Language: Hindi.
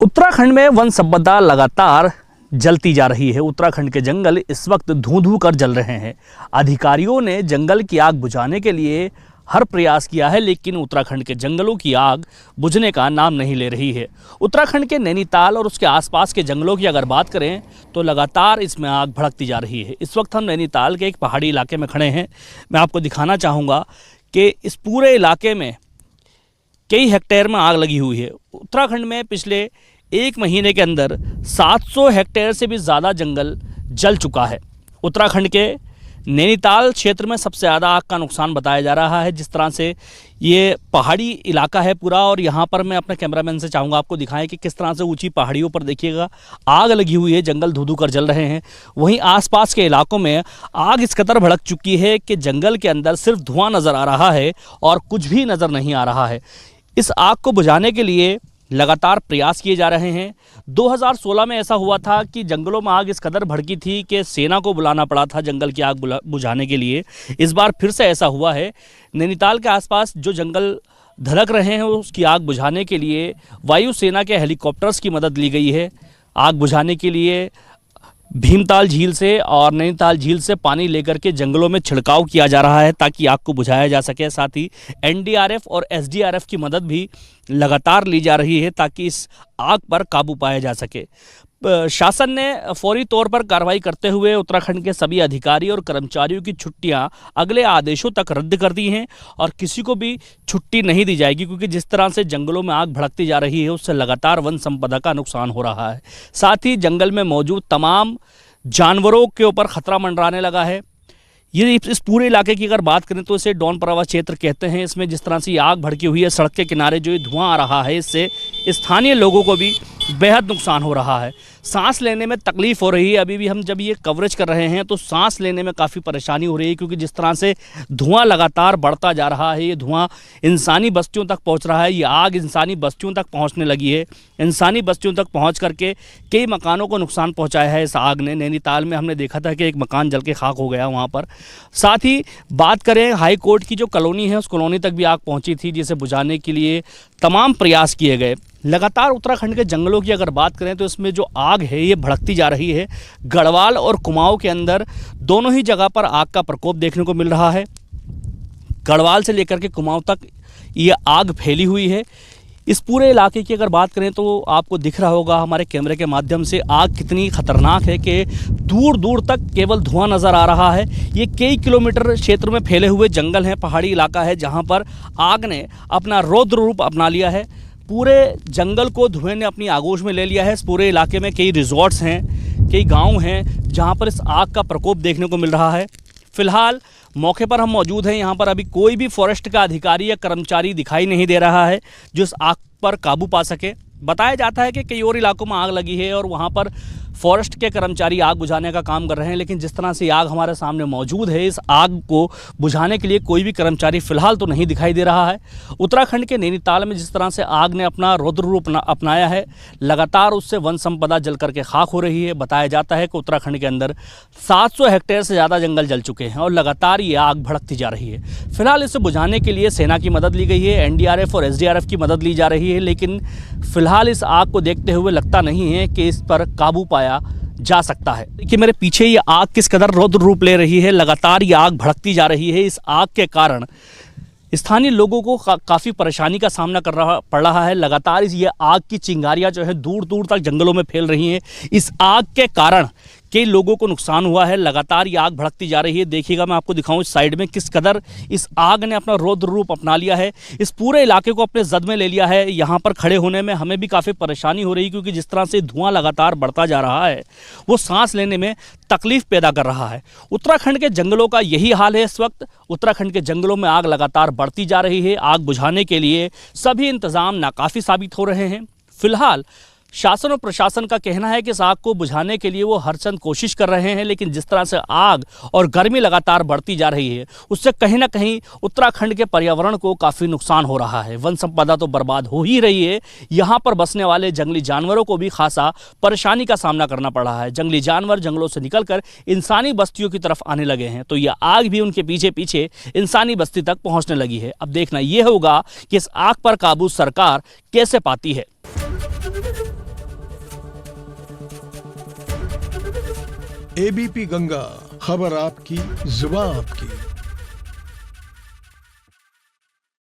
उत्तराखंड में वन संपदा लगातार जलती जा रही है। उत्तराखंड के जंगल इस वक्त धूं-धूं कर जल रहे हैं। अधिकारियों ने जंगल की आग बुझाने के लिए हर प्रयास किया है, लेकिन उत्तराखंड के जंगलों की आग बुझने का नाम नहीं ले रही है। उत्तराखंड के नैनीताल और उसके आसपास के जंगलों की अगर बात करें तो लगातार इसमें आग भड़कती जा रही है। इस वक्त हम नैनीताल के एक पहाड़ी इलाके में खड़े हैं। मैं आपको दिखाना चाहूँगा कि इस पूरे इलाके में कई हेक्टेयर में आग लगी हुई है। उत्तराखंड में पिछले एक महीने के अंदर 700 हेक्टेयर से भी ज़्यादा जंगल जल चुका है। उत्तराखंड के नैनीताल क्षेत्र में सबसे ज़्यादा आग का नुकसान बताया जा रहा है। जिस तरह से ये पहाड़ी इलाका है पूरा, और यहाँ पर मैं अपने कैमरामैन से चाहूँगा आपको दिखाएं कि किस तरह से ऊंची पहाड़ियों पर देखिएगा आग लगी हुई है, जंगल धू-धू कर जल रहे हैं। वहीं आसपास के इलाकों में आग इस कदर भड़क चुकी है कि जंगल के अंदर सिर्फ धुआं नज़र आ रहा है और कुछ भी नज़र नहीं आ रहा है। इस आग को बुझाने के लिए लगातार प्रयास किए जा रहे हैं। 2016 में ऐसा हुआ था कि जंगलों में आग इस कदर भड़की थी कि सेना को बुलाना पड़ा था जंगल की आग बुझाने के लिए। इस बार फिर से ऐसा हुआ है। नैनीताल के आसपास जो जंगल धधक रहे हैं उसकी आग बुझाने के लिए वायुसेना के हेलीकॉप्टर्स की मदद ली गई है। आग बुझाने के लिए भीमताल झील से और नैनीताल झील से पानी लेकर के जंगलों में छिड़काव किया जा रहा है ताकि आग को बुझाया जा सके। साथ ही एनडीआरएफ और एसडीआरएफ की मदद भी लगातार ली जा रही है ताकि इस आग पर काबू पाया जा सके। शासन ने फौरी तौर पर कार्रवाई करते हुए उत्तराखंड के सभी अधिकारी और कर्मचारियों की छुट्टियां अगले आदेशों तक रद्द कर दी हैं और किसी को भी छुट्टी नहीं दी जाएगी, क्योंकि जिस तरह से जंगलों में आग भड़कती जा रही है उससे लगातार वन संपदा का नुकसान हो रहा है। साथ ही जंगल में मौजूद तमाम जानवरों के ऊपर खतरा मंडराने लगा है। ये इस पूरे इलाके की अगर बात करें तो इसे डॉन प्रवाह क्षेत्र कहते हैं। इसमें जिस तरह से आग भड़की हुई है, सड़क के किनारे जो ये धुआं आ रहा है, इससे स्थानीय लोगों को भी बेहद नुकसान हो रहा है। सांस लेने में तकलीफ़ हो रही है। अभी भी हम जब ये कवरेज कर रहे हैं तो सांस लेने में काफ़ी परेशानी हो रही है, क्योंकि जिस तरह से धुआं लगातार बढ़ता जा रहा है, ये धुआं इंसानी बस्तियों तक पहुंच रहा है। ये आग इंसानी बस्तियों तक पहुंचने लगी है। इंसानी बस्तियों तक पहुंच करके कई मकानों को नुकसान पहुंचाया है इस आग ने। नैनीताल में हमने देखा था कि एक मकान जल के खाक हो गया वहाँ पर। साथ ही बात करें हाई कोर्ट की जो कॉलोनी है, उस कॉलोनी तक भी आग पहुँची थी, जिसे बुझाने के लिए तमाम प्रयास किए गए। लगातार उत्तराखंड के जंगलों की अगर बात करें तो इसमें जो आग है ये भड़कती जा रही है। गढ़वाल और कुमाऊं के अंदर दोनों ही जगह पर आग का प्रकोप देखने को मिल रहा है। गढ़वाल से लेकर के कुमाऊं तक ये आग फैली हुई है। इस पूरे इलाके की अगर बात करें तो आपको दिख रहा होगा हमारे कैमरे के माध्यम से आग कितनी ख़तरनाक है कि दूर दूर तक केवल धुआं नज़र आ रहा है। ये कई किलोमीटर क्षेत्र में फैले हुए जंगल हैं, पहाड़ी इलाका है, जहाँ पर आग ने अपना रौद्र रूप अपना लिया है। पूरे जंगल को धुएं ने अपनी आगोश में ले लिया है। इस पूरे इलाके में कई रिजॉर्ट्स हैं, कई गांव हैं जहां पर इस आग का प्रकोप देखने को मिल रहा है। फिलहाल मौके पर हम मौजूद हैं। यहां पर अभी कोई भी फॉरेस्ट का अधिकारी या कर्मचारी दिखाई नहीं दे रहा है जो इस आग पर काबू पा सके। बताया जाता है कि कई और इलाकों में आग लगी है और वहां पर फॉरेस्ट के कर्मचारी आग बुझाने का काम कर रहे हैं, लेकिन जिस तरह से आग हमारे सामने मौजूद है, इस आग को बुझाने के लिए कोई भी कर्मचारी फिलहाल तो नहीं दिखाई दे रहा है। उत्तराखंड के नैनीताल में जिस तरह से आग ने अपना रौद्र रूप अपनाया है, लगातार उससे वन संपदा जल करके खाक हो रही है। बताया जाता है कि उत्तराखंड के अंदर 700 हेक्टेयर से ज़्यादा जंगल जल चुके हैं और लगातार ये आग भड़कती जा रही है। फिलहाल इसे बुझाने के लिए सेना की मदद ली गई है, एनडीआरएफ और एसडीआरएफ की मदद ली जा रही है, लेकिन फिलहाल इस आग को देखते हुए लगता नहीं है कि इस पर काबू पाया जा सकता है। कि मेरे पीछे ये आग किस कदर रौद्र रूप ले रही है, लगातार ये आग भड़कती जा रही है। इस आग के कारण स्थानीय लोगों को काफ़ी परेशानी का सामना पड़ रहा है। लगातार ये आग की चिंगारियां जो है दूर दूर तक जंगलों में फैल रही हैं। इस आग के कारण कई लोगों को नुकसान हुआ है। लगातार ये आग भड़कती जा रही है। देखिएगा, मैं आपको दिखाऊं इस साइड में किस कदर इस आग ने अपना रौद्र रूप अपना लिया है। इस पूरे इलाके को अपने जद में ले लिया है। यहाँ पर खड़े होने में हमें भी काफ़ी परेशानी हो रही है, क्योंकि जिस तरह से धुआं लगातार बढ़ता जा रहा है वो सांस लेने में तकलीफ पैदा कर रहा है। उत्तराखंड के जंगलों का यही हाल है इस वक्त। उत्तराखंड के जंगलों में आग लगातार बढ़ती जा रही है। आग बुझाने के लिए सभी इंतजाम नाकाफ़ी साबित हो रहे हैं। फिलहाल शासन और प्रशासन का कहना है कि इस आग को बुझाने के लिए वो हर चंद कोशिश कर रहे हैं, लेकिन जिस तरह से आग और गर्मी लगातार बढ़ती जा रही है उससे कहीं ना कहीं उत्तराखंड के पर्यावरण को काफ़ी नुकसान हो रहा है। वन संपदा तो बर्बाद हो ही रही है, यहाँ पर बसने वाले जंगली जानवरों को भी खासा परेशानी का सामना करना पड़ रहा है। जंगली जानवर जंगलों से निकलकर इंसानी बस्तियों की तरफ आने लगे हैं, तो यह आग भी उनके पीछे पीछे इंसानी बस्ती तक पहुँचने लगी है। अब देखना यह होगा कि इस आग पर काबू सरकार कैसे पाती है। एबीपी गंगा, खबर आपकी, जुबान आपकी।